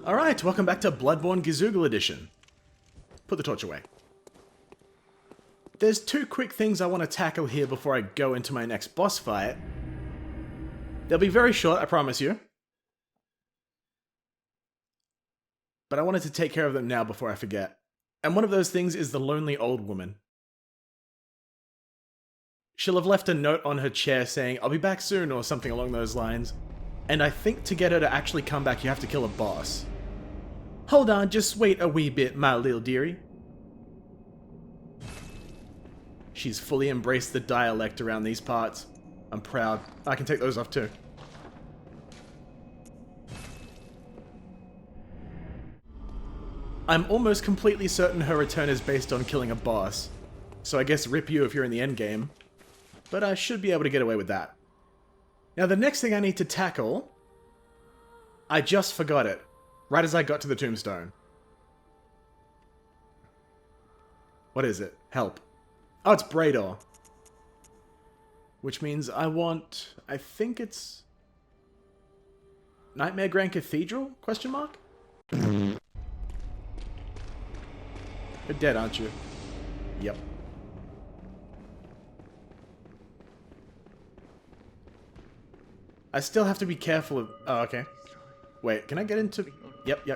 Alright, welcome back to Bloodborne Gizoogle Edition. Put the torch away. There's two quick things I want to tackle here before I go into my next boss fight. They'll be very short, I promise you. But I wanted to take care of them now before I forget. And one of those things is the lonely old woman. She'll have left a note on her chair saying, "I'll be back soon," or something along those lines. And I think to get her to actually come back, you have to kill a boss. Hold on, just wait a wee bit, my little dearie. She's fully embraced the dialect around these parts. I'm proud. I can take those off too. I'm almost completely certain her return is based on killing a boss. So I guess rip you if you're in the endgame. But I should be able to get away with that. Now the next thing I need to tackle... I just forgot it. Right as I got to the tombstone. What is it? Help. Oh, it's Brador. Which means I want... I think it's... Nightmare Grand Cathedral? Question mark? You're dead, aren't you? Yep. I still have to be careful of... Oh, okay. Wait, can I get into... Yep.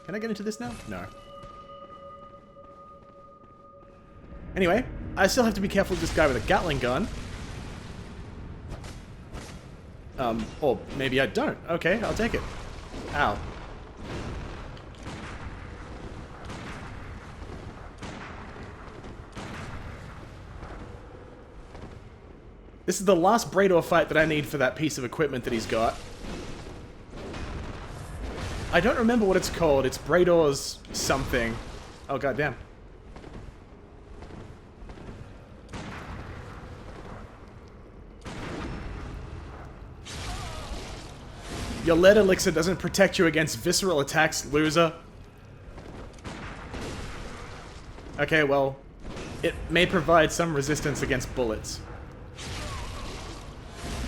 Can I get into this now? No. Anyway, I still have to be careful of this guy with a Gatling gun. Or maybe I don't. Okay, I'll take it. Ow. This is the last Brador fight that I need for that piece of equipment that he's got. I don't remember what it's called. It's Brador's something. Oh, goddamn. Your lead elixir doesn't protect you against visceral attacks, loser. Okay, well, it may provide some resistance against bullets.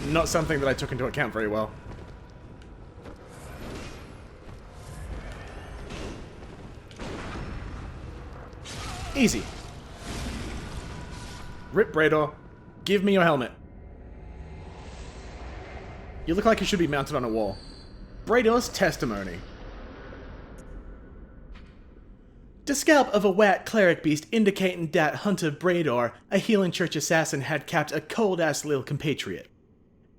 Not something that I took into account very well. Easy. Rip Brador. Give me your helmet. You look like you should be mounted on a wall. Brador's testimony. The scalp of a whack cleric beast indicating that Hunter Brador, a healing church assassin, had capped a cold-ass little compatriot.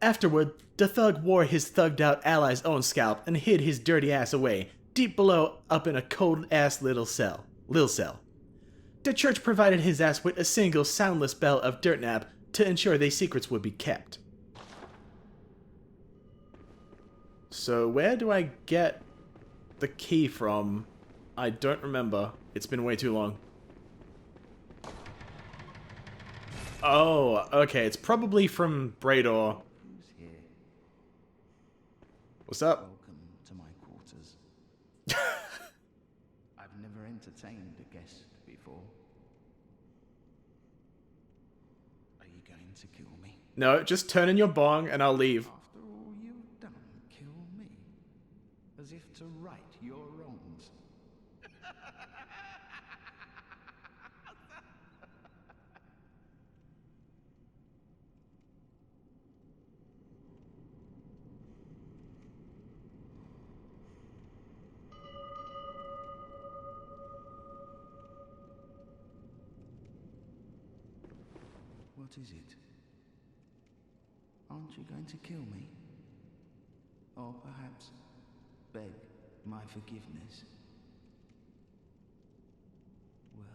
Afterward, the thug wore his thugged-out ally's own scalp and hid his dirty ass away, deep below up in a cold-ass little cell. The church provided his ass with a single soundless bell of dirt nap to ensure their secrets would be kept. So where do I get the key from? I don't remember. It's been way too long. Oh, okay. It's probably from Brador. What's up? Welcome to my quarters. I've never entertained a guest before. Are you going to kill me? No, just turn in your bong and I'll leave. After all you've done, kill me. As if to right your wrongs. What is it? Aren't you going to kill me? Or perhaps beg my forgiveness? Well,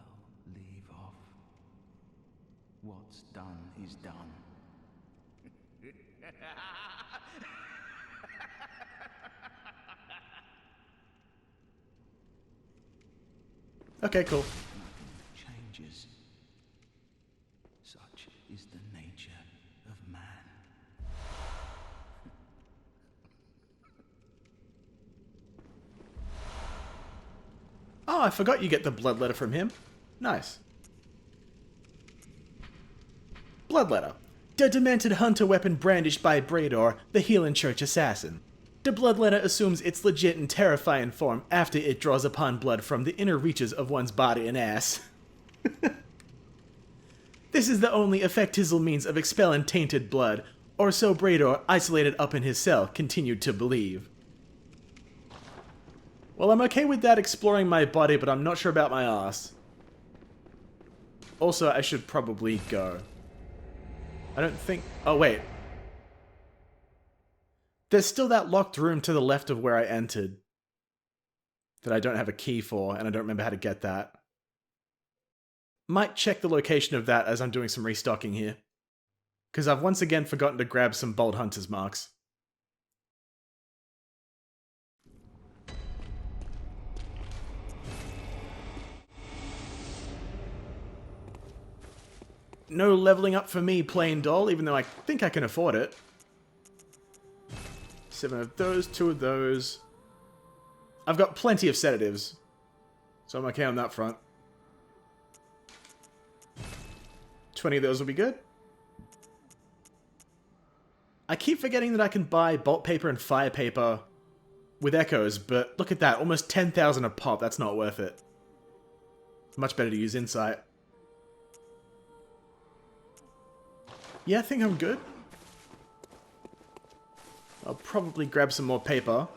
leave off. What's done is done. Okay, cool. Nothing changes. Such is the nature of man. Oh, I forgot you get the blood letter from him. Nice. Blood letter. The demented hunter weapon brandished by Brador, the Healing Church assassin. The bloodletter assumes its legit and terrifying form after it draws upon blood from the inner reaches of one's body and ass. This is the only effectizel means of expelling tainted blood, or so Brador, isolated up in his cell, continued to believe. Well, I'm okay with that exploring my body, but I'm not sure about my ass. Also, I should probably go. I don't think... Oh, wait. There's still that locked room to the left of where I entered that I don't have a key for, and I don't remember how to get that. Might check the location of that as I'm doing some restocking here, because I've once again forgotten to grab some Bold Hunter's marks. No leveling up for me, plain doll, even though I think I can afford it. 7 of those, 2 of those. I've got plenty of sedatives, so I'm okay on that front. 20 of those will be good. I keep forgetting that I can buy bolt paper and fire paper with echoes, but look at that, almost 10,000 a pop, that's not worth it. Much better to use insight. Yeah, I think I'm good. I'll probably grab some more paper.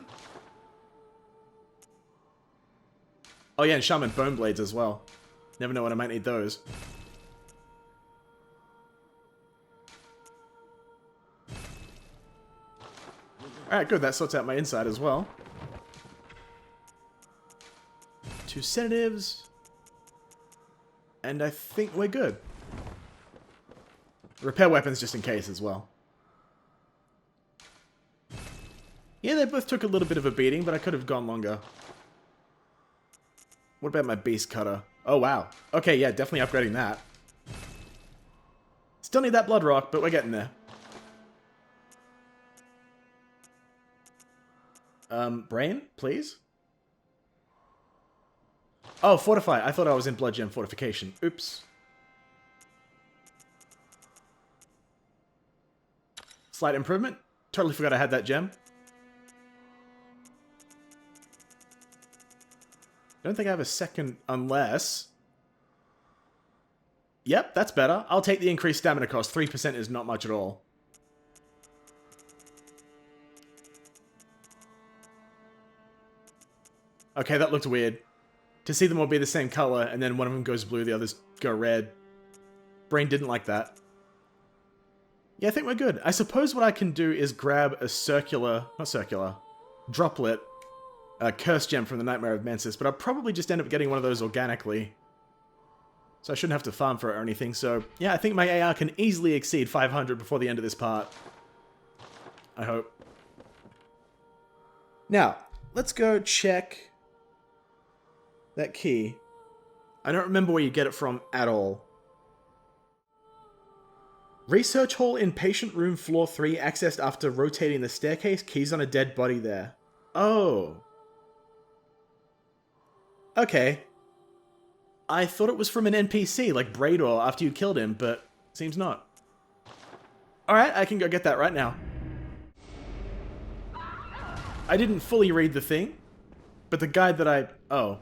Oh yeah, and Shaman Bone Blades as well. Never know when I might need those. Alright, good, that sorts out my inside as well. 2 sedatives. And I think we're good. Repair weapons just in case as well. Yeah, they both took a little bit of a beating, but I could have gone longer. What about my beast cutter? Oh, wow. Okay, yeah, definitely upgrading that. Still need that blood rock, but we're getting there. Brain, please? Oh, Fortify. I thought I was in Blood Gem Fortification. Oops. Slight improvement. Totally forgot I had that gem. Don't think I have a second unless... Yep, that's better. I'll take the increased stamina cost. 3% is not much at all. Okay, that looked weird. To see them all be the same color, and then one of them goes blue, the others go red. Brain didn't like that. Yeah, I think we're good. I suppose what I can do is grab a circular... Not circular. Droplet. Curse gem from the Nightmare of Mensis, but I'll probably just end up getting one of those organically. So I shouldn't have to farm for it or anything, so... Yeah, I think my AR can easily exceed 500 before the end of this part. I hope. Now, let's go check... that key. I don't remember where you get it from at all. Research hall in patient room floor 3 accessed after rotating the staircase. Keys on a dead body there. Oh. Okay. I thought it was from an NPC, like Brador, after you killed him, but seems not. Alright, I can go get that right now. I didn't fully read the thing, but the guide that I... Oh.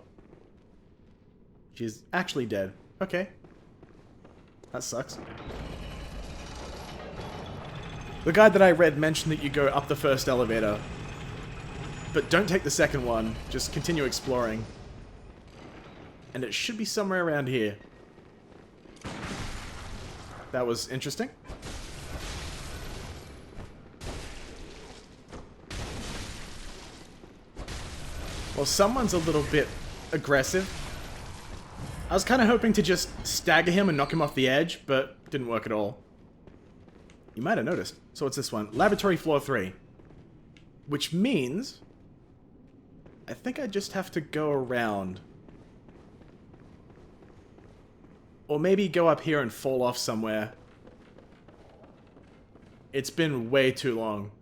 She's actually dead. Okay. That sucks. The guide that I read mentioned that you go up the first elevator, but don't take the second one, just continue exploring. And it should be somewhere around here. That was interesting. Well, someone's a little bit aggressive. I was kind of hoping to just stagger him and knock him off the edge, but didn't work at all. You might have noticed. So what's this one? Laboratory floor 3. Which means... I think I just have to go around. Or maybe go up here and fall off somewhere. It's been way too long.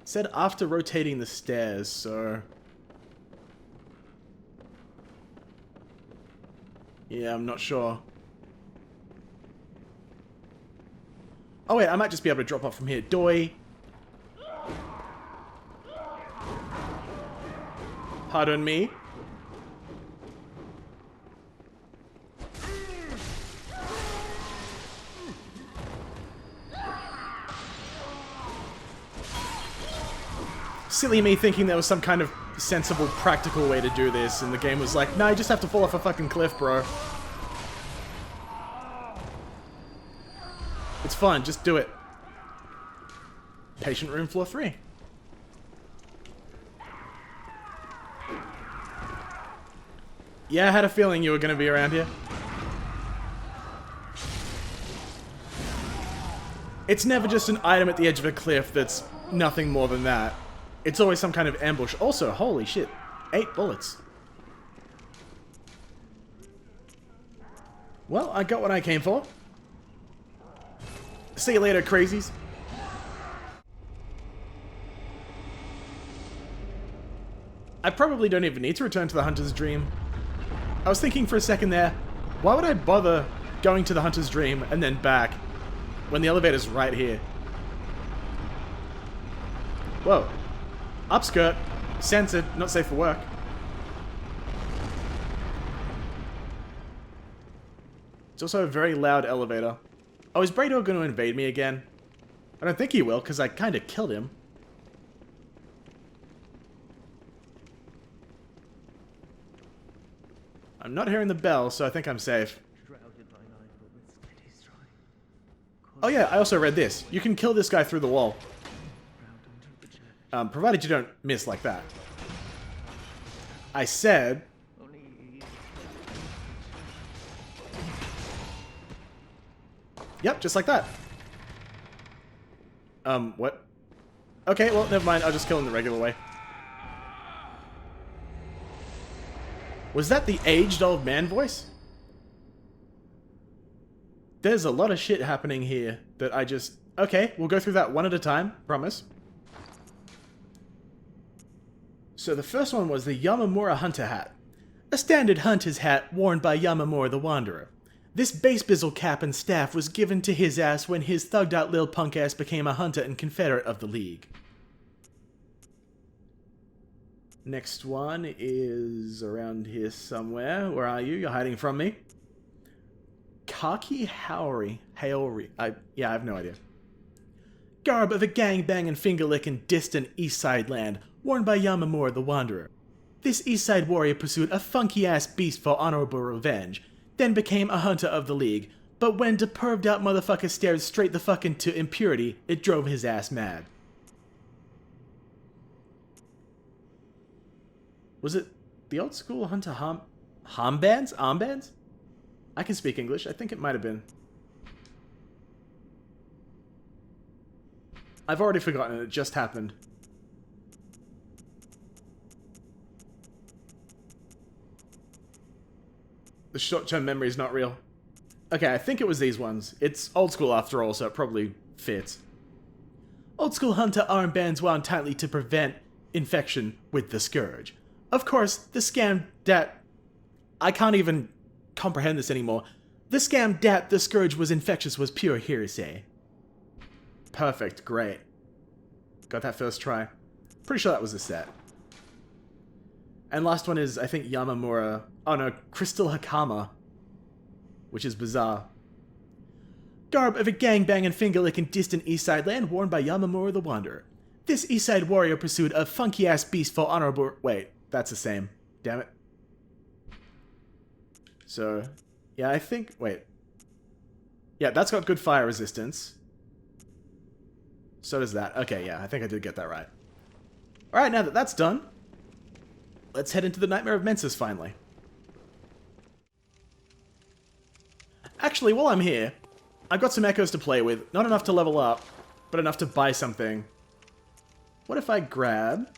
It said after rotating the stairs, so... Yeah, I'm not sure. Oh wait, I might just be able to drop off from here. Doi. Pardon me. Silly me thinking there was some kind of sensible, practical way to do this, and the game was like, no, you just have to fall off a fucking cliff, bro. It's fun, just do it. Patient room, floor 3. Yeah, I had a feeling you were going to be around here. It's never just an item at the edge of a cliff that's nothing more than that. It's always some kind of ambush. Also, holy shit, 8 bullets. Well, I got what I came for. See you later, crazies. I probably don't even need to return to the Hunter's Dream. I was thinking for a second there, why would I bother going to the Hunter's Dream and then back when the elevator's right here? Whoa. Upskirt. Censored. Not safe for work. It's also a very loud elevator. Oh, is Brador going to invade me again? I don't think he will, because I kind of killed him. I'm not hearing the bell, so I think I'm safe. Oh yeah, I also read this. You can kill this guy through the wall. Provided you don't miss like that. I said... Yep, just like that. What? Okay, well, never mind. I'll just kill him the regular way. Was that the aged old man voice? There's a lot of shit happening here that I just... Okay, we'll go through that one at a time. Promise. So the first one was the Yamamura Hunter Hat. A standard hunter's hat worn by Yamamura the Wanderer. This base bizzle cap and staff was given to his ass when his thugged out lil punk ass became a hunter and confederate of the League. Next one is around here somewhere. Where are you? You're hiding from me. Kaki Haori. Yeah, I have no idea. Garb of a gangbanging finger-licking distant east side land, worn by Yamamura the Wanderer. This east side warrior pursued a funky-ass beast for honorable revenge, then became a hunter of the League, but when the perved out motherfucker stared straight the fuck into impurity, it drove his ass mad. Was it the old school hunter armbands? Armbands? I can speak English. I think it might have been. I've already forgotten. It just happened. The short-term memory is not real. Okay, I think it was these ones. It's old school after all, so it probably fits. Old school hunter armbands wound tightly to prevent infection with the scourge. Of course, the scam that... I can't even comprehend this anymore. The scam that the scourge was infectious was pure hearsay. Perfect, great. Got that first try. Pretty sure that was a set. And last one is, I think, Yamamura... Oh no, Crystal Hakama. Which is bizarre. Garb of a gangbanging finger-licking distant eastside land worn by Yamamura the Wanderer. This eastside warrior pursued a funky-ass beast for honorable... Wait, that's the same. Damn it. So, yeah, I think... Wait. Yeah, that's got good fire resistance. So does that. Okay, yeah, I think I did get that right. Alright, now that that's done, let's head into the Nightmare of Mensis finally. Actually, while I'm here, I've got some echoes to play with. Not enough to level up, but enough to buy something. What if I grab...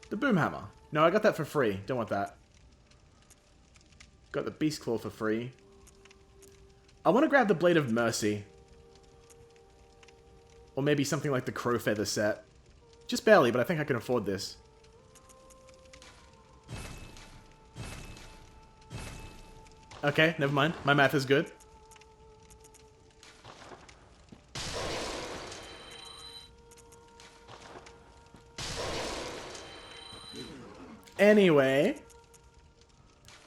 the Boomhammer? No, I got that for free. Don't want that. Got the Beast Claw for free. I want to grab the Blade of Mercy. Or maybe something like the Crow Feather set. Just barely, but I think I can afford this. Okay, never mind. My math is good. Anyway.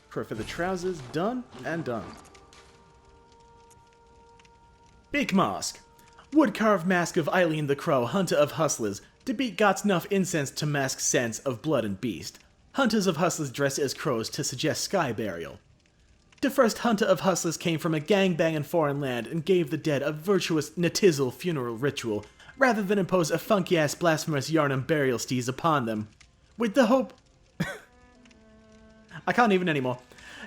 Crow for the trousers. Done and done. Big Mask. Wood-carved mask of Eileen the Crow, hunter of hustlers. To beat Got's enough incense to mask scents of blood and beast. Hunters of hustlers dress as crows to suggest sky burial. The first hunter of hustlers came from a gangbanging foreign land and gave the dead a virtuous natizzle funeral ritual, rather than impose a funky-ass blasphemous yarn and burial steeds upon them. With the hope... I can't even anymore.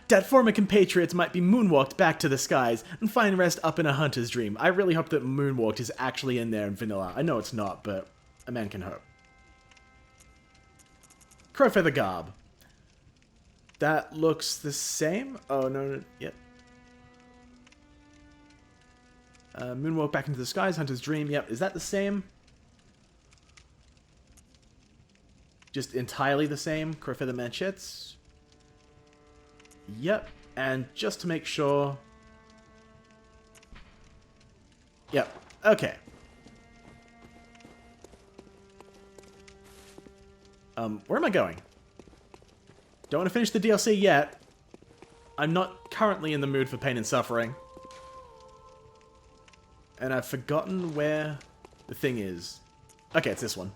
That former compatriots might be moonwalked back to the skies and find rest up in a hunter's dream. I really hope that moonwalked is actually in there in vanilla. I know it's not, but a man can hope. Crowfeather garb. That looks the same? Oh, no, yep. Moonwalk back into the skies, hunter's dream. Yep, is that the same? Just entirely the same? Crowfeather manchettes? Yep, and just to make sure... Yep, okay. Where am I going? Don't want to finish the DLC yet. I'm not currently in the mood for pain and suffering. And I've forgotten where the thing is. Okay, it's this one.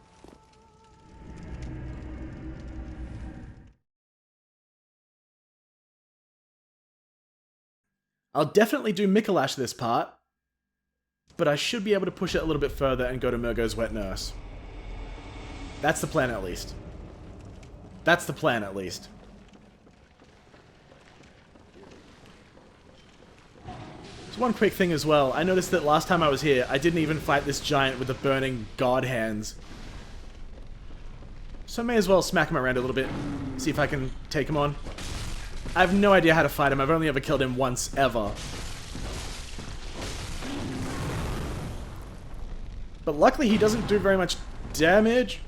I'll definitely do Mikolash this part, but I should be able to push it a little bit further and go to Murgo's Wet Nurse. That's the plan, at least. That's the plan, at least. So one quick thing as well. I noticed that last time I was here, I didn't even fight this giant with the burning god hands. So I may as well smack him around a little bit, see if I can take him on. I have no idea how to fight him. I've only ever killed him once, ever. But luckily he doesn't do very much damage.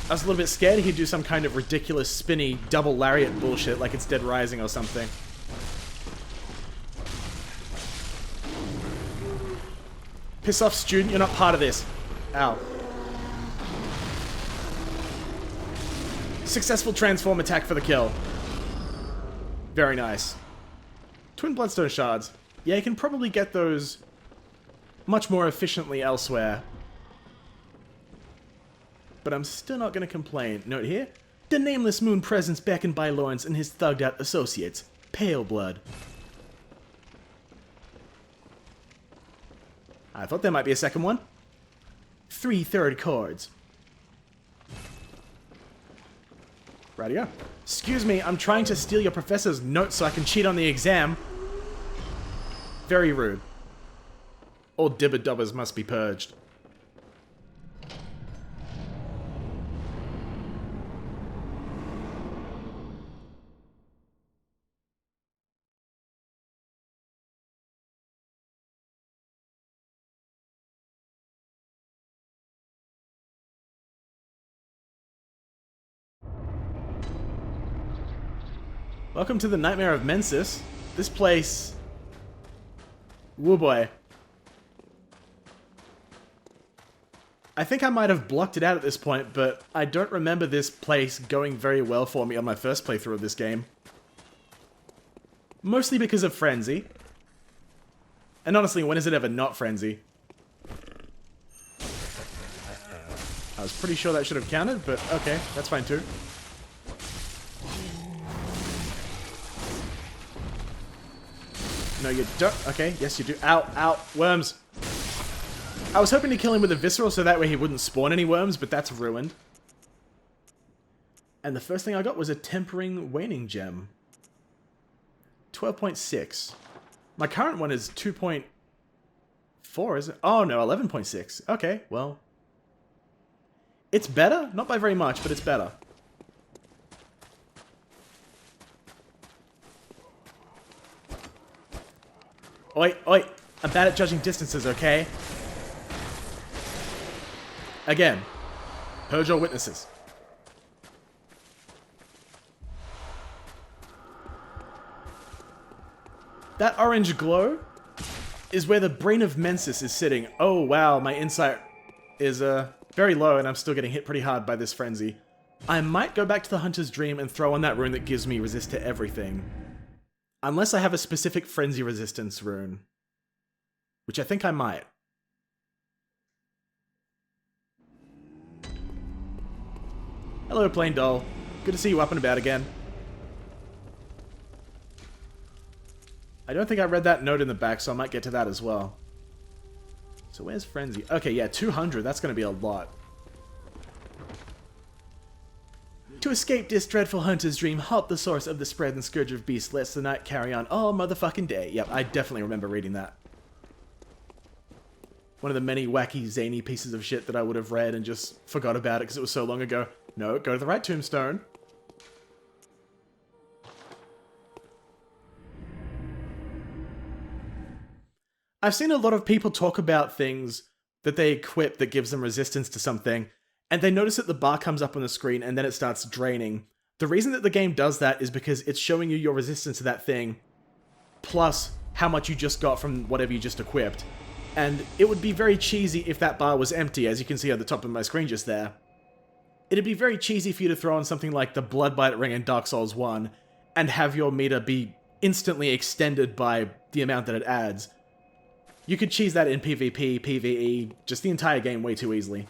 I was a little bit scared he'd do some kind of ridiculous spinny double lariat bullshit like it's Dead Rising or something. Piss off, student, you're not part of this. Ow. Successful transform attack for the kill. Very nice. Twin Bloodstone Shards. Yeah, you can probably get those much more efficiently elsewhere. But I'm still not going to complain. Note here, the nameless moon presence beckoned by Lawrence and his thugged-out associates. Pale blood. I thought there might be a second one. 3 third chords. Rightio. Excuse me, I'm trying to steal your professor's notes so I can cheat on the exam. Very rude. All dibber-dobbers must be purged. Welcome to the Nightmare of Mensis. This place... Woo boy. I think I might have blocked it out at this point, but I don't remember this place going very well for me on my first playthrough of this game. Mostly because of Frenzy. And honestly, when is it ever not Frenzy? I was pretty sure that should have counted, but okay, that's fine too. No, you don't. Okay, yes you do. Ow, ow, worms. I was hoping to kill him with a visceral so that way he wouldn't spawn any worms, but that's ruined. And the first thing I got was a tempering waning gem. 12.6. My current one is 2.4, is it? Oh no, 11.6. Okay, well. It's better? Not by very much, but it's better. Oi, oi! I'm bad at judging distances, okay? Again, purge your witnesses. That orange glow is where the brain of Mensis is sitting. Oh wow, my insight is very low and I'm still getting hit pretty hard by this frenzy. I might go back to the Hunter's Dream and throw on that rune that gives me resist to everything. Unless I have a specific frenzy resistance rune. Which I think I might. Hello, Plain Doll. Good to see you up and about again. I don't think I read that note in the back, so I might get to that as well. So where's Frenzy? Okay, yeah, 200. That's going to be a lot. To escape this dreadful hunter's dream, halt the source of the spread and scourge of beasts, lets the night carry on all motherfucking day. Yep, I definitely remember reading that. One of the many wacky, zany pieces of shit that I would have read and just forgot about it because it was so long ago. No, go to the right tombstone. I've seen a lot of people talk about things that they equip that gives them resistance to something, and they notice that the bar comes up on the screen and then it starts draining. The reason that the game does that is because it's showing you your resistance to that thing, plus how much you just got from whatever you just equipped. And it would be very cheesy if that bar was empty, as you can see at the top of my screen just there. It'd be very cheesy for you to throw on something like the Bloodbite Ring in Dark Souls 1, and have your meter be instantly extended by the amount that it adds. You could cheese that in PvP, PvE, just the entire game way too easily.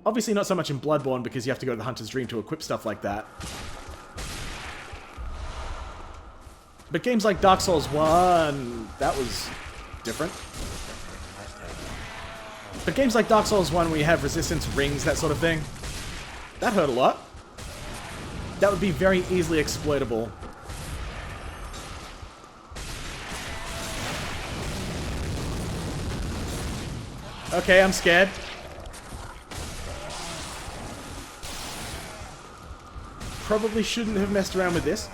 Obviously not so much in Bloodborne because you have to go to the Hunter's Dream to equip stuff like that. But games like Dark Souls 1, that was different. But games like Dark Souls 1 where you have resistance rings, that sort of thing, that hurt a lot. That would be very easily exploitable. Okay, I'm scared. Probably shouldn't have messed around with this.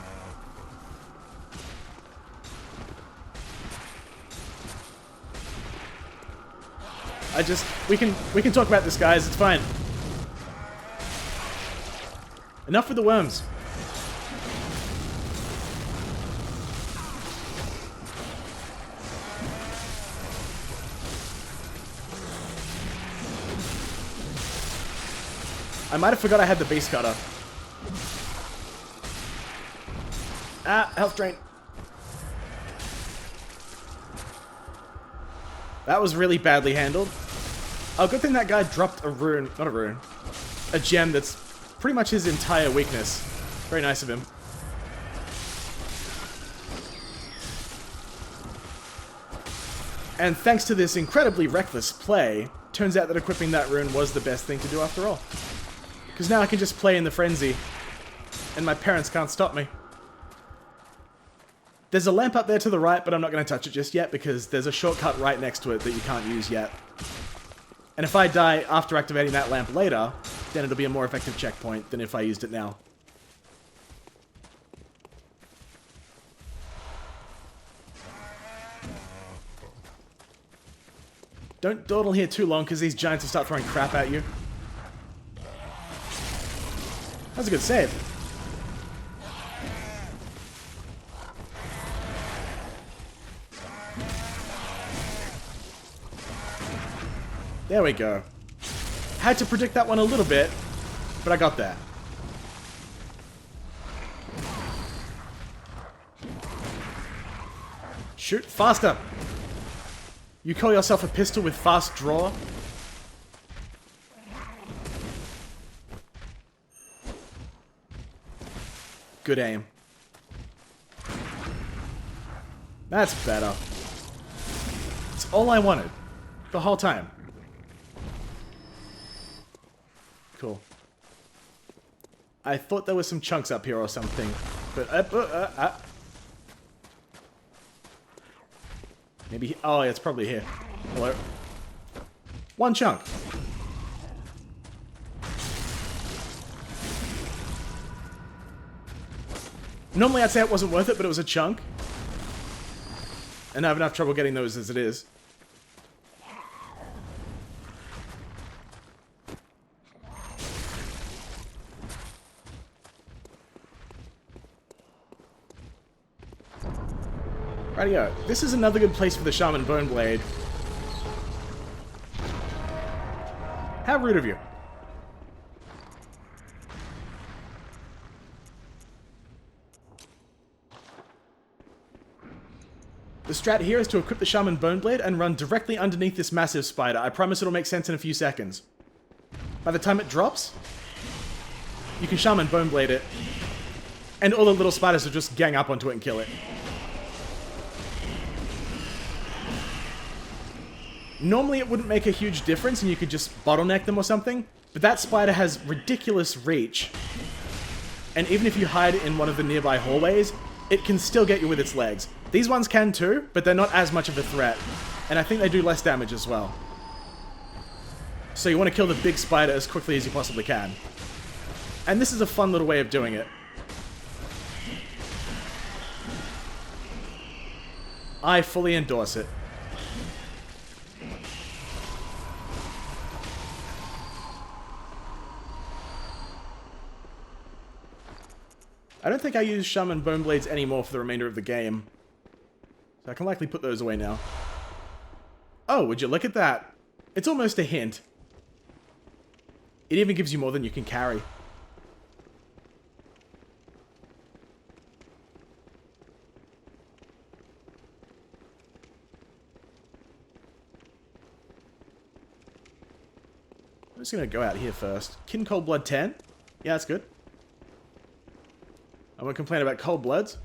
We can talk about this, guys, it's fine. Enough with the worms. I might have forgot I had the beast cutter. Ah, health drain. That was really badly handled. Oh, good thing that guy dropped a rune, not a rune, a gem that's pretty much his entire weakness. Very nice of him. And thanks to this incredibly reckless play, turns out that equipping that rune was the best thing to do after all. Because now I can just play in the frenzy, and my parents can't stop me. There's a lamp up there to the right, but I'm not going to touch it just yet because there's a shortcut right next to it that you can't use yet. And if I die after activating that lamp later, then it'll be a more effective checkpoint than if I used it now. Don't dawdle here too long because these giants will start throwing crap at you. That was a good save. There we go. Had to predict that one a little bit, but I got there. Shoot faster! You call yourself a pistol with fast draw? Good aim. That's better. It's all I wanted. The whole time. Cool. I thought there were some chunks up here or something, but maybe. Oh, yeah, it's probably here. Hello. One chunk. Normally I'd say it wasn't worth it, but it was a chunk, and I have enough trouble getting those as it is. Rightio. This is another good place for the Shaman Bone Blade. How rude of you. The strat here is to equip the Shaman Bone Blade and run directly underneath this massive spider. I promise it'll make sense in a few seconds. By the time it drops, you can Shaman Bone Blade it, and all the little spiders will just gang up onto it and kill it. Normally it wouldn't make a huge difference and you could just bottleneck them or something, but that spider has ridiculous reach. And even if you hide in one of the nearby hallways, it can still get you with its legs. These ones can too, but they're not as much of a threat. And I think they do less damage as well. So you want to kill the big spider as quickly as you possibly can. And this is a fun little way of doing it. I fully endorse it. I don't think I use Shaman Bone Blades anymore for the remainder of the game. So I can likely put those away now. Oh, would you look at that? It's almost a hint. It even gives you more than you can carry. I'm just going to go out here first. Kin Cold Blood 10. Yeah, that's good. I won't complain about Cold Bloods.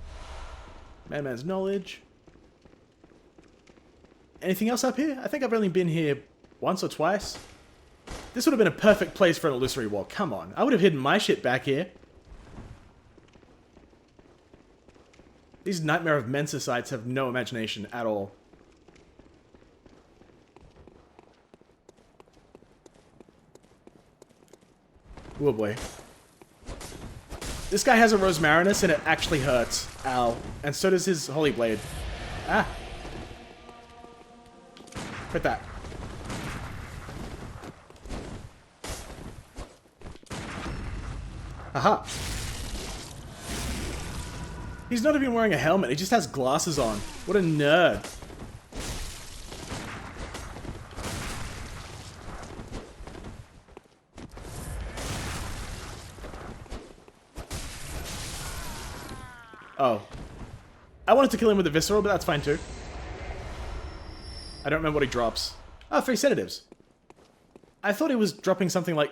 Madman's Knowledge. Anything else up here? I think I've only been here once or twice. This would have been a perfect place for an illusory wall. Come on. I would have hidden my shit back here. These Nightmare of Mensa sites have no imagination at all. Oh boy. This guy has a Rosmarinus and it actually hurts. Ow. And so does his Holy Blade. Ah. Quit that. Aha. He's not even wearing a helmet, he just has glasses on. What a nerd. Oh. I wanted to kill him with a Visceral, but that's fine too. I don't remember what he drops. Oh, 3 sedatives. I thought he was dropping something like...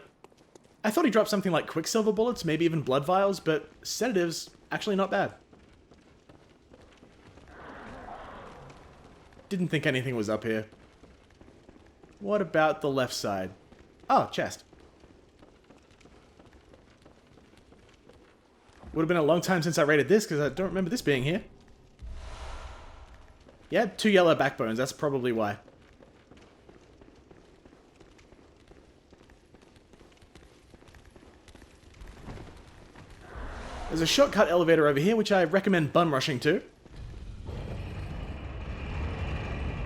I thought he dropped something like Quicksilver bullets, maybe even blood vials, but sedatives, actually not bad. Didn't think anything was up here. What about the left side? Oh, chest. Would have been a long time since I raided this, because I don't remember this being here. Yeah, 2 yellow backbones, that's probably why. There's a shortcut elevator over here, which I recommend bum rushing to.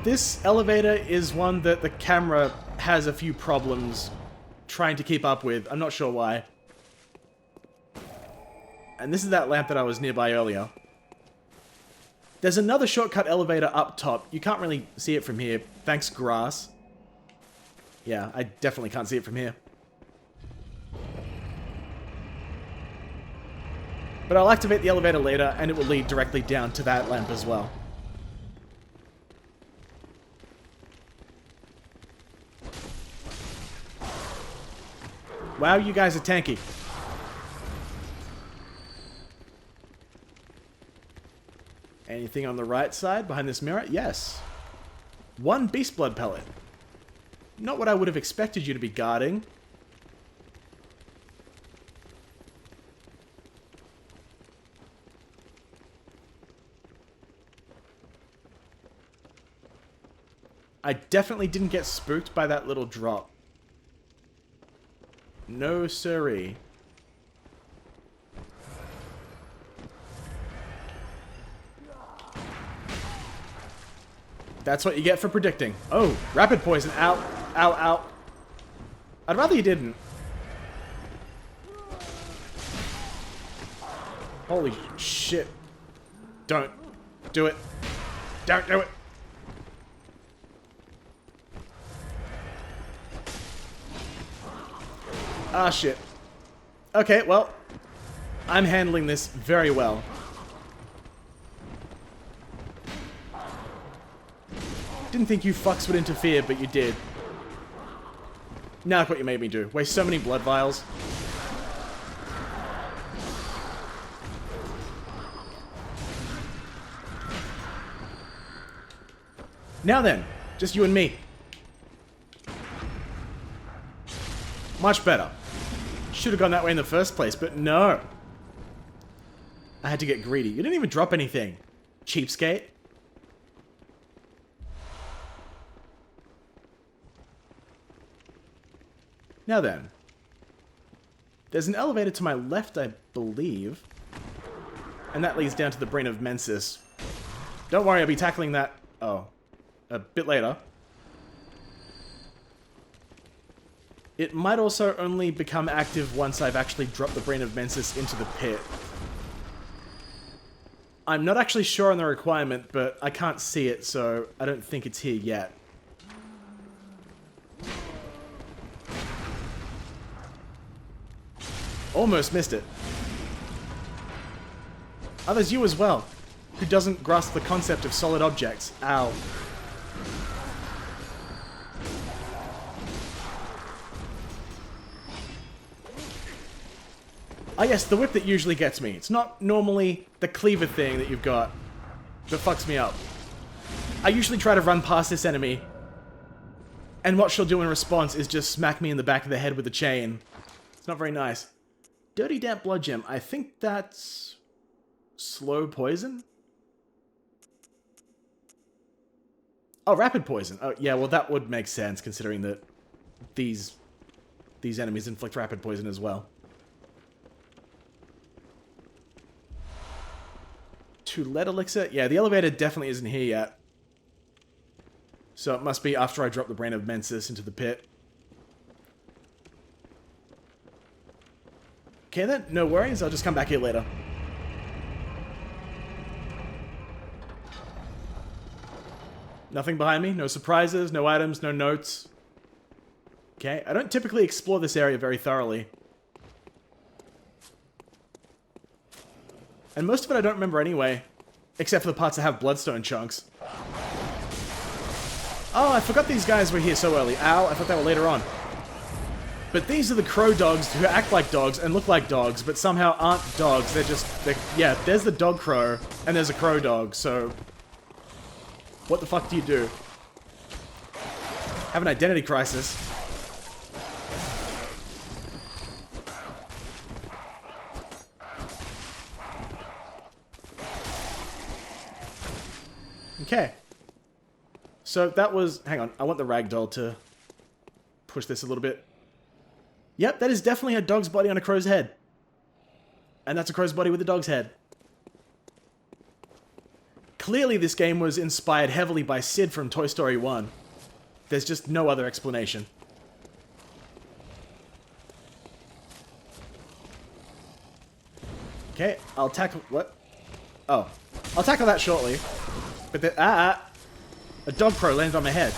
This elevator is one that the camera has a few problems trying to keep up with. I'm not sure why. And this is that lamp that I was nearby earlier. There's another shortcut elevator up top. You can't really see it from here. Thanks, grass. Yeah, I definitely can't see it from here. But I'll activate the elevator later, and it will lead directly down to that lamp as well. Wow, you guys are tanky. Anything on the right side behind this mirror? Yes. 1 Beast Blood pellet. Not what I would have expected you to be guarding. I definitely didn't get spooked by that little drop. No siree. That's what you get for predicting. Oh, rapid poison. Ow. Ow, ow. I'd rather you didn't. Holy shit. Don't do it. Don't do it. Ah, shit. Okay, well, I'm handling this very well. Didn't think you fucks would interfere, but you did. Now look what you made me do. Waste so many blood vials. Now then, just you and me. Much better. Should have gone that way in the first place, but no. I had to get greedy. You didn't even drop anything. Cheapskate. Now then. There's an elevator to my left, I believe. And that leads down to the brain of Mensis. Don't worry, I'll be tackling that... Oh. A bit later. It might also only become active once I've actually dropped the brain of Mensis into the pit. I'm not actually sure on the requirement, but I can't see it, so I don't think it's here yet. Almost missed it. Oh, there's you as well, who doesn't grasp the concept of solid objects. Ow. Ah yes, the whip that usually gets me. It's not normally the cleaver thing that you've got that fucks me up. I usually try to run past this enemy, and what she'll do in response is just smack me in the back of the head with a chain. It's not very nice. Dirty Damp Blood Gem. I think that's... slow poison? Oh, rapid poison. Oh, yeah, well that would make sense considering that these enemies inflict rapid poison as well. 2 lead elixir? Yeah, the elevator definitely isn't here yet. So it must be after I drop the brain of Mensis into the pit. Okay then, no worries, I'll just come back here later. Nothing behind me, no surprises, no items, no notes. Okay, I don't typically explore this area very thoroughly. And most of it I don't remember anyway. Except for the parts that have bloodstone chunks. Oh, I forgot these guys were here so early. Ow, I thought they were later on. But these are the crow dogs who act like dogs and look like dogs, but somehow aren't dogs. Yeah, there's the dog crow, and there's a crow dog, so... What the fuck do you do? Have an identity crisis. Okay. So that was... Hang on, I want the ragdoll to push this a little bit. Yep, that is definitely a dog's body on a crow's head. And that's a crow's body with a dog's head. Clearly this game was inspired heavily by Sid from Toy Story 1. There's just no other explanation. Okay, I'll tackle... What? Oh. I'll tackle that shortly. But the... A dog crow landed on my head.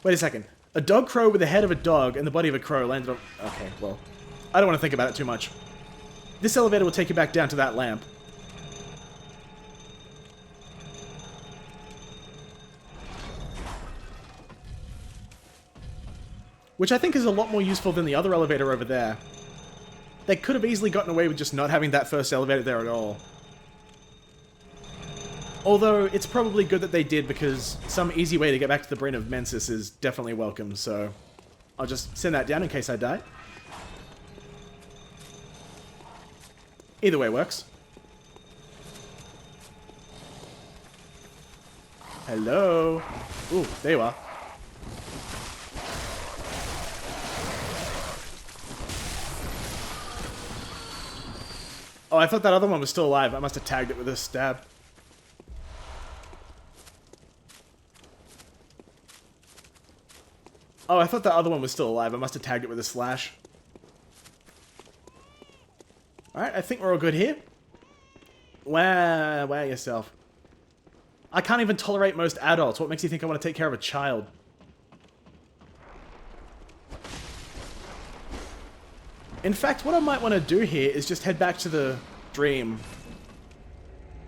Wait a second. A dog crow with the head of a dog and the body of a crow landed on... Okay, well... I don't want to think about it too much. This elevator will take you back down to that lamp. Which I think is a lot more useful than the other elevator over there. They could have easily gotten away with just not having that first elevator there at all. Although, it's probably good that they did, because some easy way to get back to the brain of Mensis is definitely welcome, so... I'll just send that down in case I die. Either way works. Hello? Ooh, there you are. Oh, I thought that other one was still alive. I must have tagged it with a stab. Oh, I thought that other one was still alive. I must have tagged it with a slash. Alright, I think we're all good here. Wow yourself. I can't even tolerate most adults. What makes you think I want to take care of a child? In fact, what I might want to do here is just head back to the dream.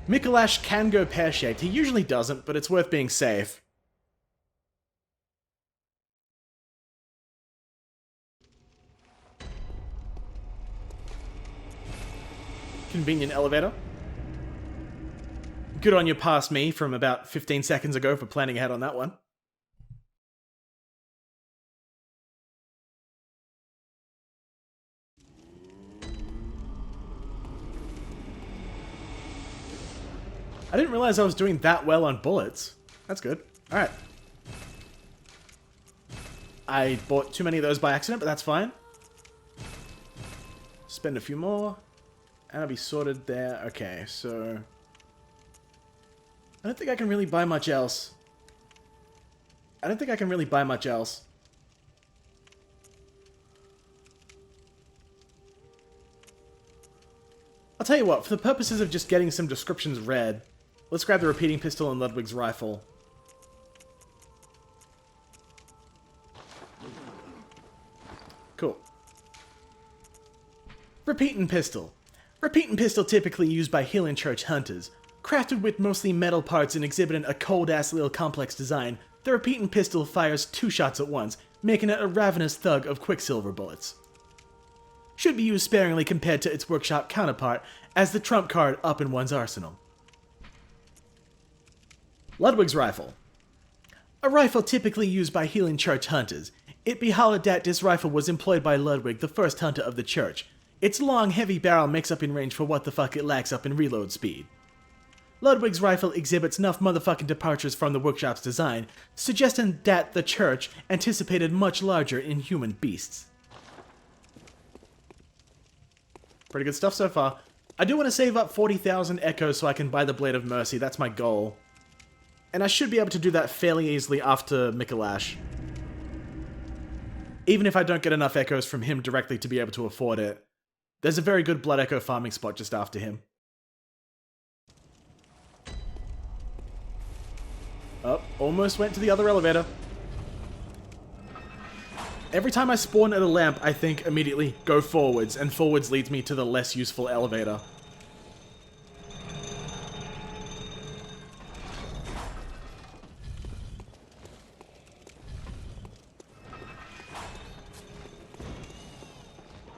Mikolash can go pear-shaped. He usually doesn't, but it's worth being safe. Convenient elevator. Good on you past me from about 15 seconds ago for planning ahead on that one. I didn't realize I was doing that well on bullets. That's good. Alright. I bought too many of those by accident, but that's fine. Spend a few more. And I'll be sorted there. Okay, so... I don't think I can really buy much else. I'll tell you what, for the purposes of just getting some descriptions read, let's grab the repeating pistol and Ludwig's rifle. Cool. Repeating pistol. Repeating pistol typically used by Healing Church hunters. Crafted with mostly metal parts and exhibiting a cold-ass little complex design, the repeating pistol fires 2 shots at once, making it a ravenous thug of quicksilver bullets. Should be used sparingly compared to its workshop counterpart, as the trump card up in one's arsenal. Ludwig's rifle. A rifle typically used by Healing Church hunters. It be hollered that this rifle was employed by Ludwig, the first hunter of the church. Its long, heavy barrel makes up in range for what the fuck it lacks up in reload speed. Ludwig's rifle exhibits enough motherfucking departures from the workshop's design, suggesting that the church anticipated much larger inhuman beasts. Pretty good stuff so far. I do want to save up 40,000 echoes so I can buy the Blade of Mercy, that's my goal. And I should be able to do that fairly easily after Mikolash. Even if I don't get enough echoes from him directly to be able to afford it. There's a very good Blood Echo farming spot just after him. Oh, almost went to the other elevator. Every time I spawn at a lamp, I think immediately, go forwards, and forwards leads me to the less useful elevator.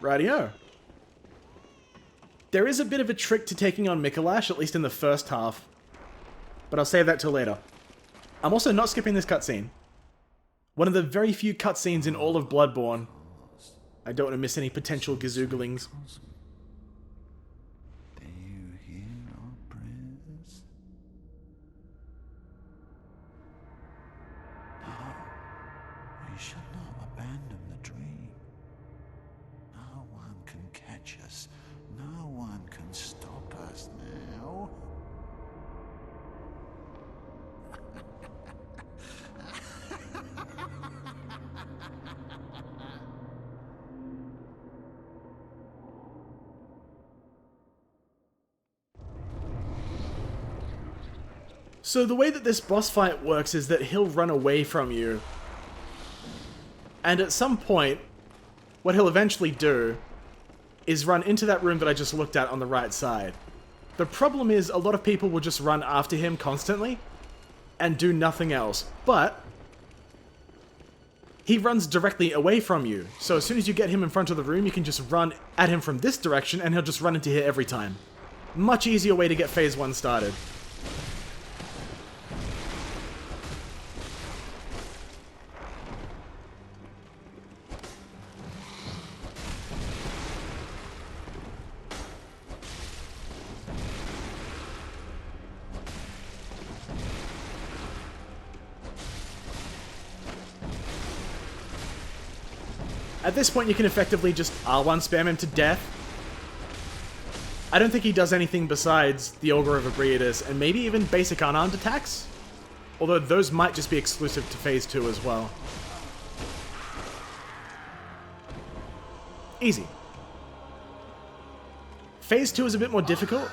Rightio. There is a bit of a trick to taking on Mikolash, at least in the first half. But I'll save that till later. I'm also not skipping this cutscene. One of the very few cutscenes in all of Bloodborne. I don't want to miss any potential Gizoogling. Do you hear our prayers? No, we shall not abandon the dream. No one can catch us. No one can stop us now. So the way that this boss fight works is that he'll run away from you. And at some point, what he'll eventually do is run into that room that I just looked at on the right side. The problem is a lot of people will just run after him constantly and do nothing else. But he runs directly away from you. So as soon as you get him in front of the room, you can just run at him from this direction and he'll just run into here every time. Much easier way to get phase 1 started. At this point, you can effectively just R1 spam him to death. I don't think he does anything besides the Ogre of Ebriatus and maybe even basic unarmed attacks. Although those might just be exclusive to Phase 2 as well. Easy. Phase 2 is a bit more difficult,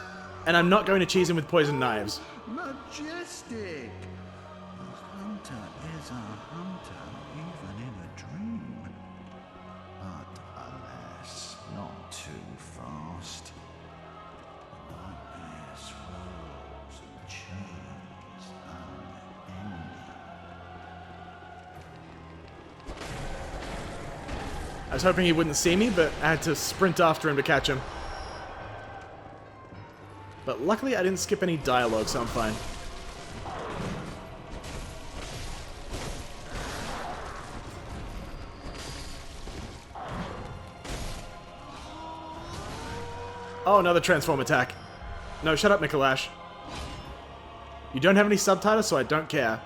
and I'm not going to cheese him with poison knives. Majestic! A hunter is a hunter, even in a dream. But alas, not too fast. The nightmares will was hoping he wouldn't see me, but I had to sprint after him to catch him. But luckily I didn't skip any dialogue, so I'm fine. Oh, another transform attack. No, shut up, Mikolash. You don't have any subtitles, so I don't care.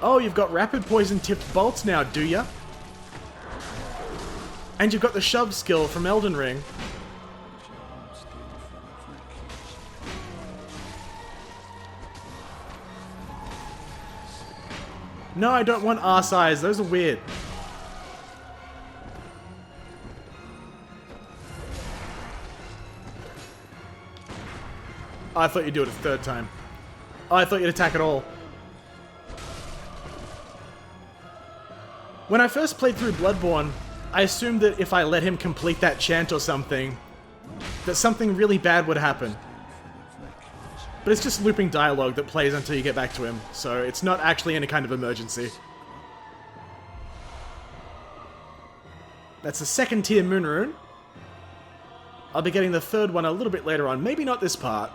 Oh, you've got rapid poison tipped bolts now, do ya? And you've got the shove skill from Elden Ring. No, I don't want arse eyes. Those are weird. Oh, I thought you'd do it a third time. Oh, I thought you'd attack at all. When I first played through Bloodborne, I assumed that if I let him complete that chant or something, that something really bad would happen. But it's just looping dialogue that plays until you get back to him, so it's not actually any kind of emergency. That's the second tier moon rune. I'll be getting the third one a little bit later on. Maybe not this part,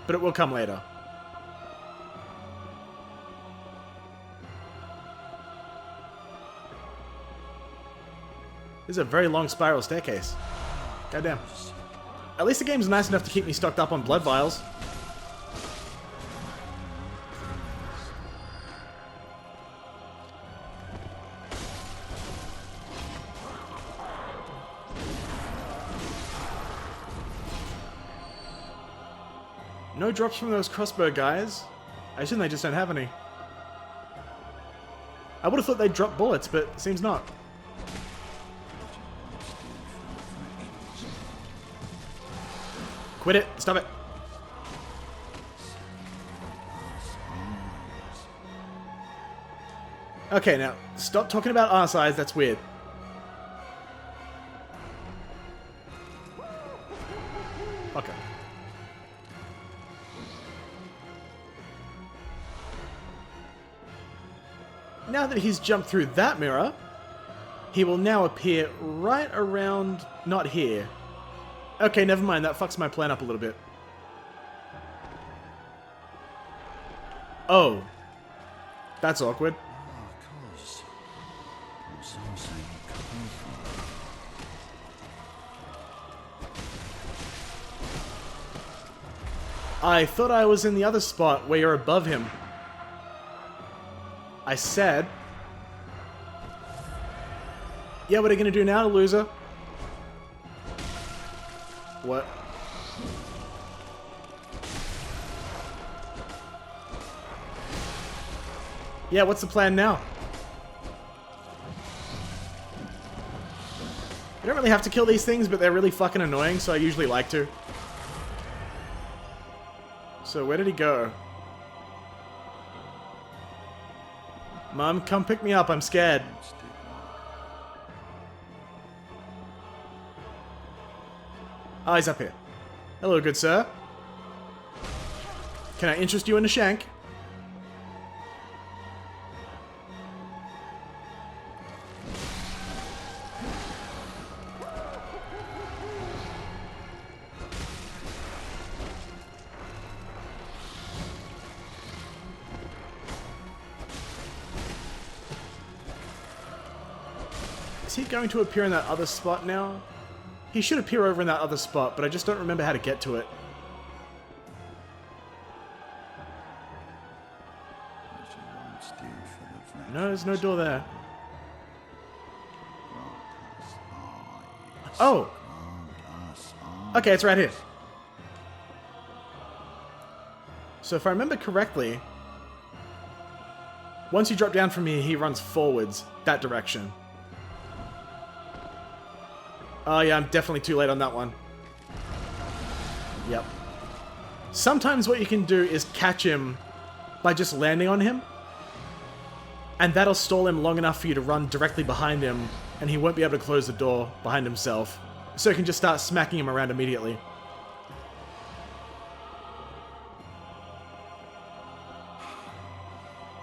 but it will come later. This is a very long spiral staircase. Goddamn. At least the game's nice enough to keep me stocked up on blood vials. No drops from those crossbow guys. I assume they just don't have any. I would have thought they'd drop bullets, but it seems not. Quit it. Stop it. Okay, now, stop talking about arse eyes. That's weird. Okay. Now that he's jumped through that mirror, he will now appear right around... not here. Okay, never mind. That fucks my plan up a little bit. Oh. That's awkward. I thought I was in the other spot where you're above him. I said... Yeah, what are you gonna do now, loser? What? Yeah, what's the plan now? You don't really have to kill these things, but they're really fucking annoying, so I usually like to. So where did he go? Mom, come pick me up, I'm scared. Oh, he's up here. Hello, good sir. Can I interest you in a shank? Is he going to appear in that other spot now? He should appear over in that other spot, but I just don't remember how to get to it. No, there's no door there. Oh! Okay, it's right here. So if I remember correctly, once you drop down from here, he runs forwards, that direction. Oh yeah, I'm definitely too late on that one. Yep. Sometimes what you can do is catch him by just landing on him, and that'll stall him long enough for you to run directly behind him, and he won't be able to close the door behind himself. So you can just start smacking him around immediately.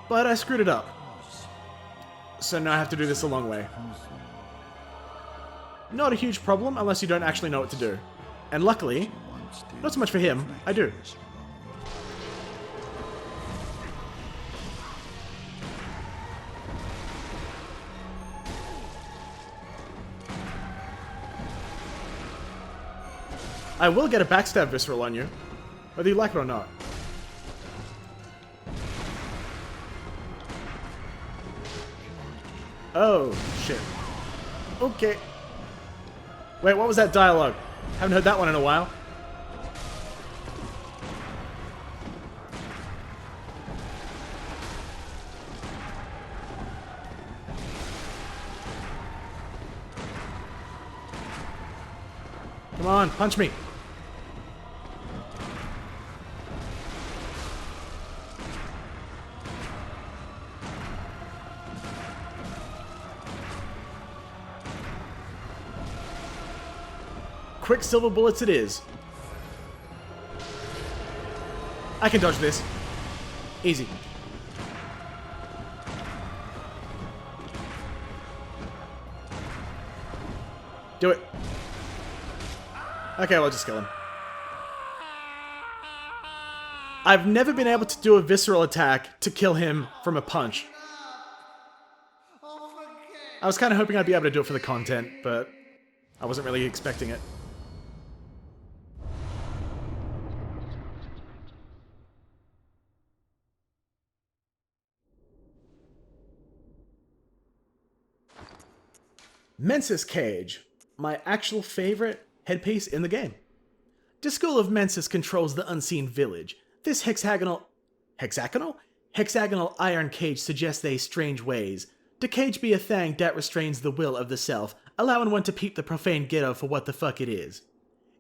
but I screwed it up. So now I have to do this a long way. Not a huge problem unless you don't actually know what to do. And luckily, not so much for him, I do. I will get a backstab visceral on you, whether you like it or not. Oh, shit. Okay. Wait, what was that dialogue? Haven't heard that one in a while. Come on, punch me. Quicksilver bullets it is. I can dodge this. Easy. Do it. Okay, well, just kill him. I've never been able to do a visceral attack to kill him from a punch. I was kind of hoping I'd be able to do it for the content, but I wasn't really expecting it. Mensis Cage, my actual favorite headpiece in the game. Gizoogle of Mensis controls the unseen village. This hexagonal iron cage suggests they strange ways. The cage be a thing that restrains the will of the self, allowing one to peep the profane ghetto for what the fuck it is.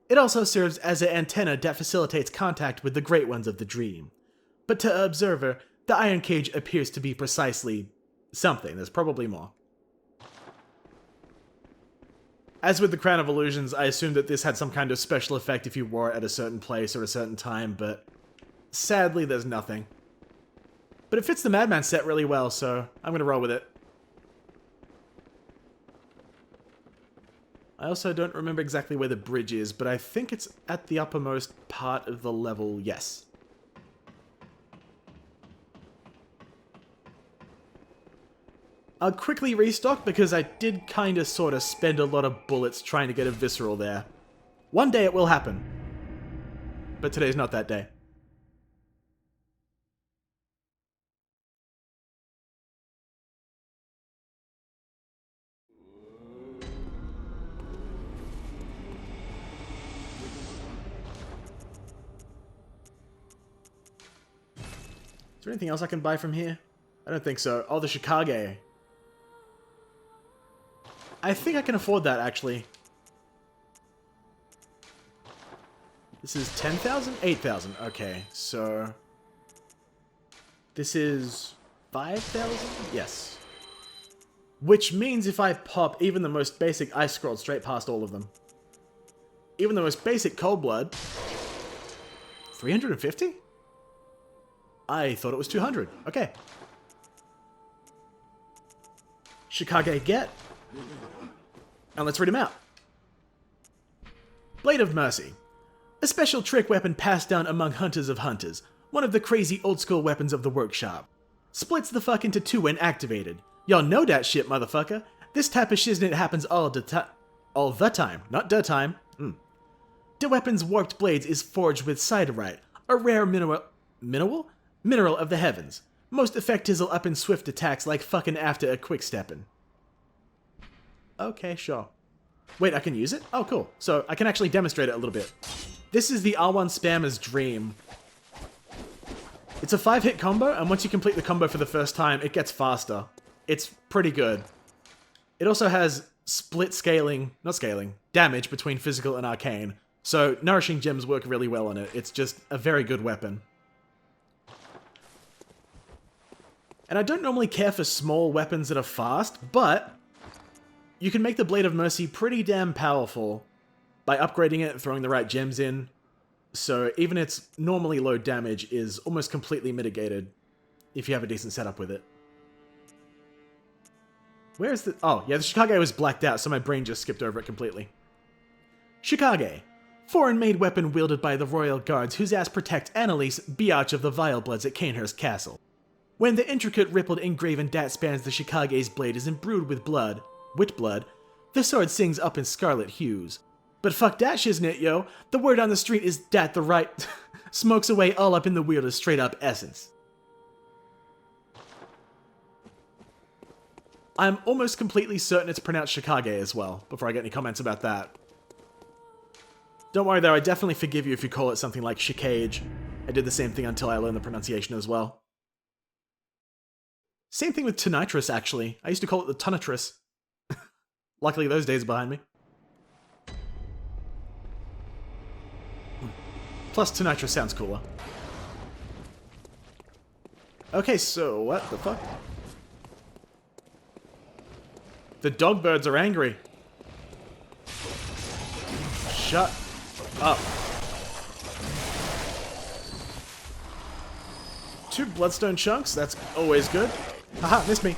It also serves as an antenna that facilitates contact with the great ones of the dream. But to an observer, the iron cage appears to be precisely something. There's probably more. As with the Crown of Illusions, I assumed that this had some kind of special effect if you wore it at a certain place or a certain time, but sadly there's nothing. But it fits the Madman set really well, so I'm gonna roll with it. I also don't remember exactly where the bridge is, but I think it's at the uppermost part of the level, yes. I'll quickly restock because I did kinda sorta spend a lot of bullets trying to get a visceral there. One day it will happen. But today's not that day. Is there anything else I can buy from here? I don't think so. Oh, the Chicago. I think I can afford that, actually. This is 10,000? 8,000. Okay, so... this is 5,000? Yes. Which means if I pop even the most basic, I scrolled straight past all of them. Even the most basic Cold Blood... 350? I thought it was 200. Okay. Chicago get. And let's read him out. Blade of Mercy. A special trick weapon passed down among hunters of hunters. One of the crazy old school weapons of the workshop. Splits the fuck into two when activated. Y'all know that shit, motherfucker. This type of shiznit happens all the time, not the time. The weapon's warped blades is forged with siderite, a rare mineral of the heavens. Most effect tizzle up in swift attacks like fucking after a quick steppin'. Okay, sure. Wait, I can use it? Oh, cool. So I can actually demonstrate it a little bit. This is the R1 spammer's dream. It's a 5-hit combo, and once you complete the combo for the first time, it gets faster. It's pretty good. It also has split damage between physical and arcane. So nourishing gems work really well on it. It's just a very good weapon. And I don't normally care for small weapons that are fast, but you can make the Blade of Mercy pretty damn powerful by upgrading it and throwing the right gems in. So even its normally low damage is almost completely mitigated. if you have a decent setup with it. Where is the... Oh, yeah, the Shikage was blacked out, so my brain just skipped over it completely. Shikage. Foreign-made weapon wielded by the royal guards whose ass protect Annalise, biatch of the Vilebloods at Canehurst Castle. When the intricate rippled engraven that spans the Shikage's blade is imbrued with blood, wit blood, the sword sings up in scarlet hues. But fuck that shiznit, yo. The word on the street is that the right smokes away all up in the wielder's straight-up essence. I'm almost completely certain it's pronounced Shikage as well, before I get any comments about that. Don't worry though, I definitely forgive you if you call it something like Shikage. I did the same thing until I learned the pronunciation as well. Same thing with Tonitrus, actually. I used to call it the Tonitrus. Luckily those days are behind me. Plus Tonitrus sounds cooler. Okay, so what the fuck? The dog birds are angry. Shut up. 2 bloodstone chunks, that's always good. Haha, missed me.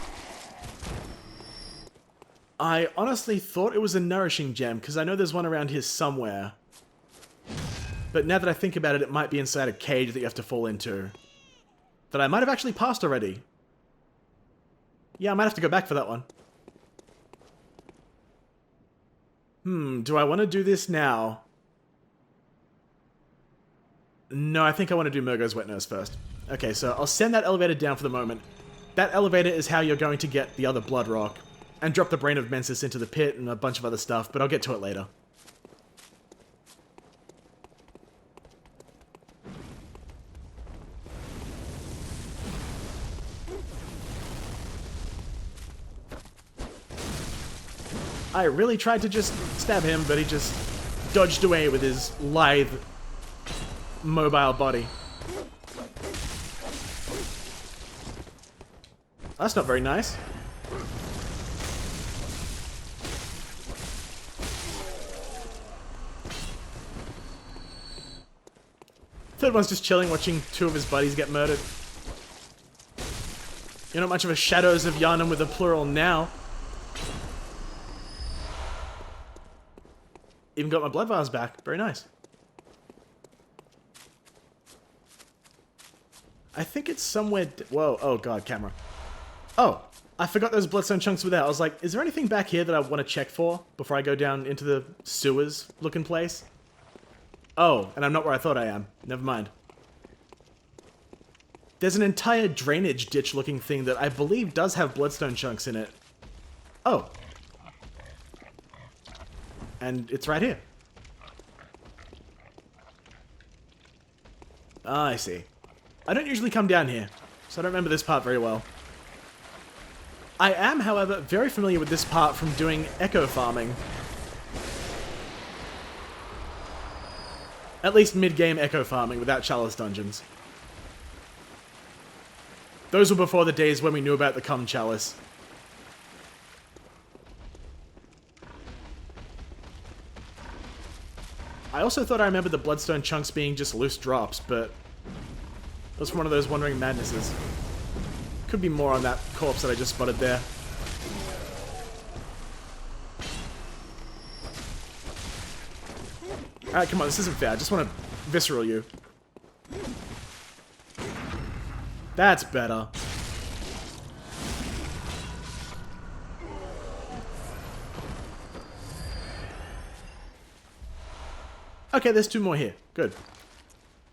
I honestly thought it was a nourishing gem, because I know there's one around here somewhere. But now that I think about it, it might be inside a cage that you have to fall into. That I might have actually passed already. Yeah, I might have to go back for that one. Do I want to do this now? No, I think I want to do Murgo's Wet Nurse first. Okay, so I'll send that elevator down for the moment. That elevator is how you're going to get the other blood rock. And drop the Brain of Mensis into the pit and a bunch of other stuff, but I'll get to it later. I really tried to just stab him, but he just dodged away with his lithe, mobile body. That's not very nice. Third one's just chilling, watching 2 of his buddies get murdered. You're not much of a Shadows of Yharnam with a plural now. Even got my blood vials back. Very nice. I think it's somewhere... Whoa. Oh, God, camera. Oh, I forgot those bloodstone chunks were there. I was like, is there anything back here that I want to check for before I go down into the sewers-looking place? Oh, and I'm not where I thought I am. Never mind. There's an entire drainage ditch-looking thing that I believe does have bloodstone chunks in it. Oh. And it's right here. Ah, I see. I don't usually come down here, so I don't remember this part very well. I am, however, very familiar with this part from doing echo farming. At least mid-game echo farming without Chalice dungeons. Those were before the days when we knew about the Cum Chalice. I also thought I remembered the bloodstone chunks being just loose drops, but it was from one of those Wandering Madnesses. Could be more on that corpse that I just spotted there. Alright, come on, this isn't fair. I just want to visceral you. That's better. Okay, there's 2 more here. Good.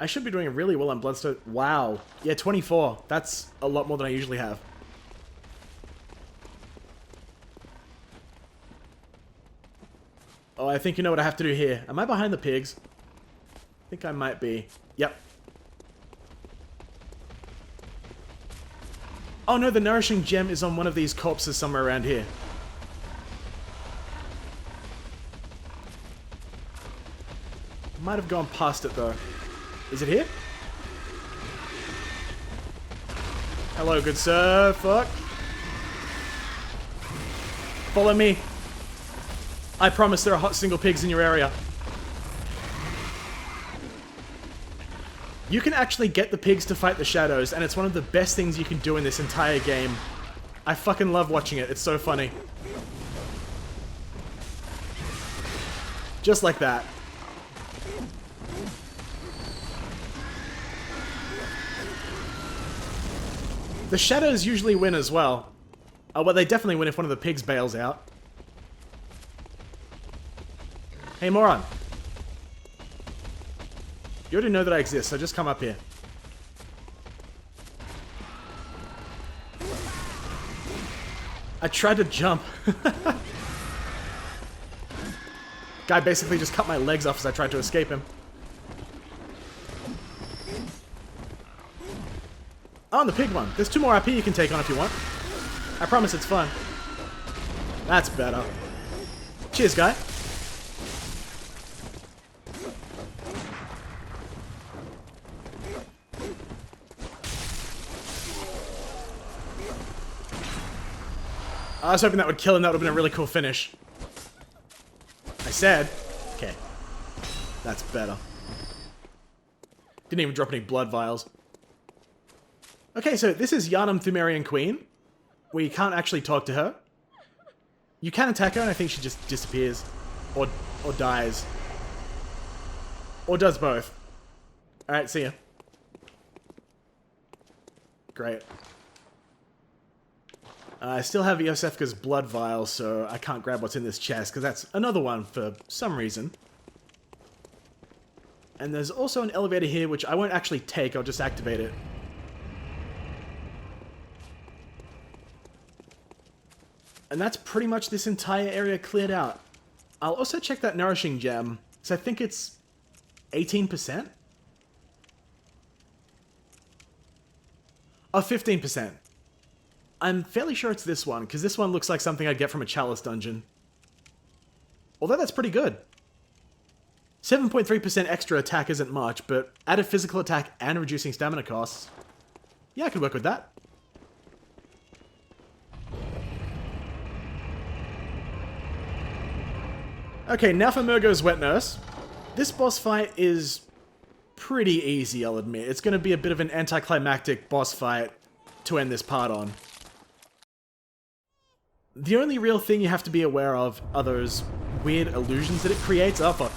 I should be doing really well on Bloodstone. Wow. Yeah, 24. That's a lot more than I usually have. Oh, I think you know what I have to do here. Am I behind the pigs? I think I might be. Yep. Oh no, the nourishing gem is on one of these corpses somewhere around here. Might have gone past it though. Is it here? Hello, good sir. Fuck. Follow me. I promise there are hot single pigs in your area. You can actually get the pigs to fight the shadows, and it's one of the best things you can do in this entire game. I fucking love watching it. It's so funny. Just like that. The shadows usually win as well. Oh, well, they definitely win if one of the pigs bails out. Hey, moron. You already know that I exist, so just come up here. I tried to jump. Guy basically just cut my legs off as I tried to escape him. Oh, and the pig one. There's 2 more RP you can take on if you want. I promise it's fun. That's better. Cheers, guy. I was hoping that would kill him. That would have been a really cool finish. I said. Okay. That's better. Didn't even drop any blood vials. Okay, so this is Yharnam Thumerian Queen. We can't actually talk to her. You can attack her, and I think she just disappears. Or dies. Or does both. Alright, see ya. Great. I still have Iosefka's blood vial, so I can't grab what's in this chest, because that's another one for some reason. And there's also an elevator here, which I won't actually take, I'll just activate it. And that's pretty much this entire area cleared out. I'll also check that nourishing gem, so I think it's 18%? Oh, 15%. I'm fairly sure it's this one, because this one looks like something I'd get from a Chalice dungeon. Although that's pretty good. 7.3% extra attack isn't much, but added physical attack and reducing stamina costs. Yeah, I could work with that. Okay, now for Murgo's Wet Nurse. This boss fight is pretty easy, I'll admit. It's going to be a bit of an anticlimactic boss fight to end this part on. The only real thing you have to be aware of are those weird illusions that it creates. Oh, fuck.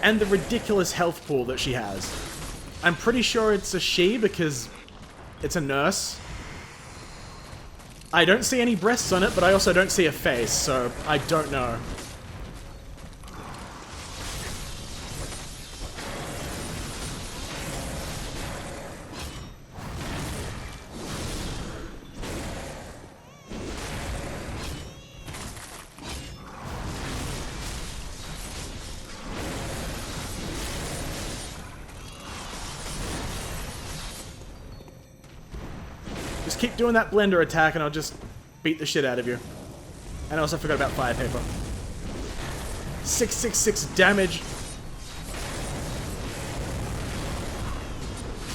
And the ridiculous health pool that she has. I'm pretty sure it's a she because it's a nurse. I don't see any breasts on it, but I also don't see a face, so I don't know. Just keep doing that blender attack and I'll just beat the shit out of you. And I also forgot about fire paper. 666 damage.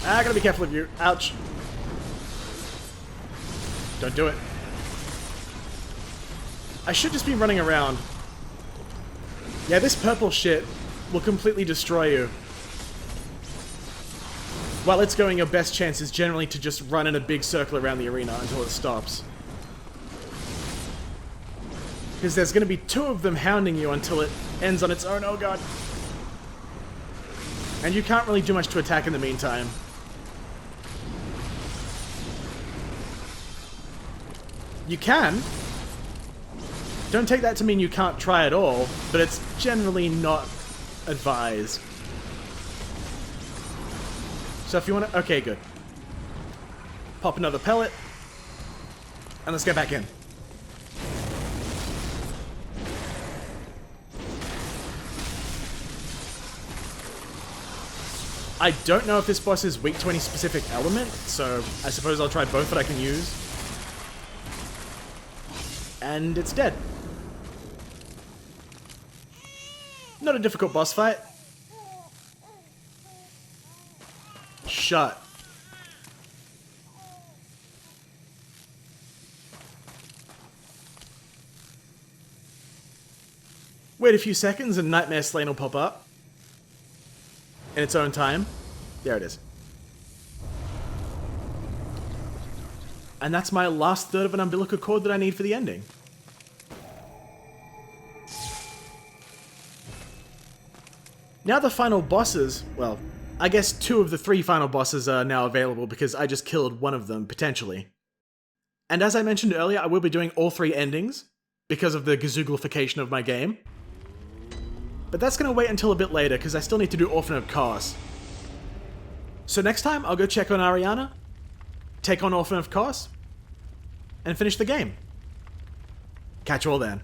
I gotta be careful of you. Ouch. Don't do it. I should just be running around. Yeah, this purple shit will completely destroy you. While it's going, your best chance is generally to just run in a big circle around the arena until it stops. Because there's going to be 2 of them hounding you until it ends on its own. Oh god. And you can't really do much to attack in the meantime. You can. Don't take that to mean you can't try at all, but it's generally not advised. So if you want to... Okay, good. Pop another pellet. And let's get back in. I don't know if this boss is weak to any specific element, so I suppose I'll try both that I can use. And it's dead. Not a difficult boss fight. Shut. Wait a few seconds and Nightmare Slain will pop up. in its own time. There it is. And that's my last third of an umbilical cord that I need for the ending. Now the final bosses, well, I guess 2 of the 3 final bosses are now available because I just killed one of them, potentially. And as I mentioned earlier, I will be doing all 3 endings because of the Gizooglification of my game. But that's going to wait until a bit later because I still need to do Orphan of Kos. So next time, I'll go check on Ariana, take on Orphan of Kos, and finish the game. Catch you all then.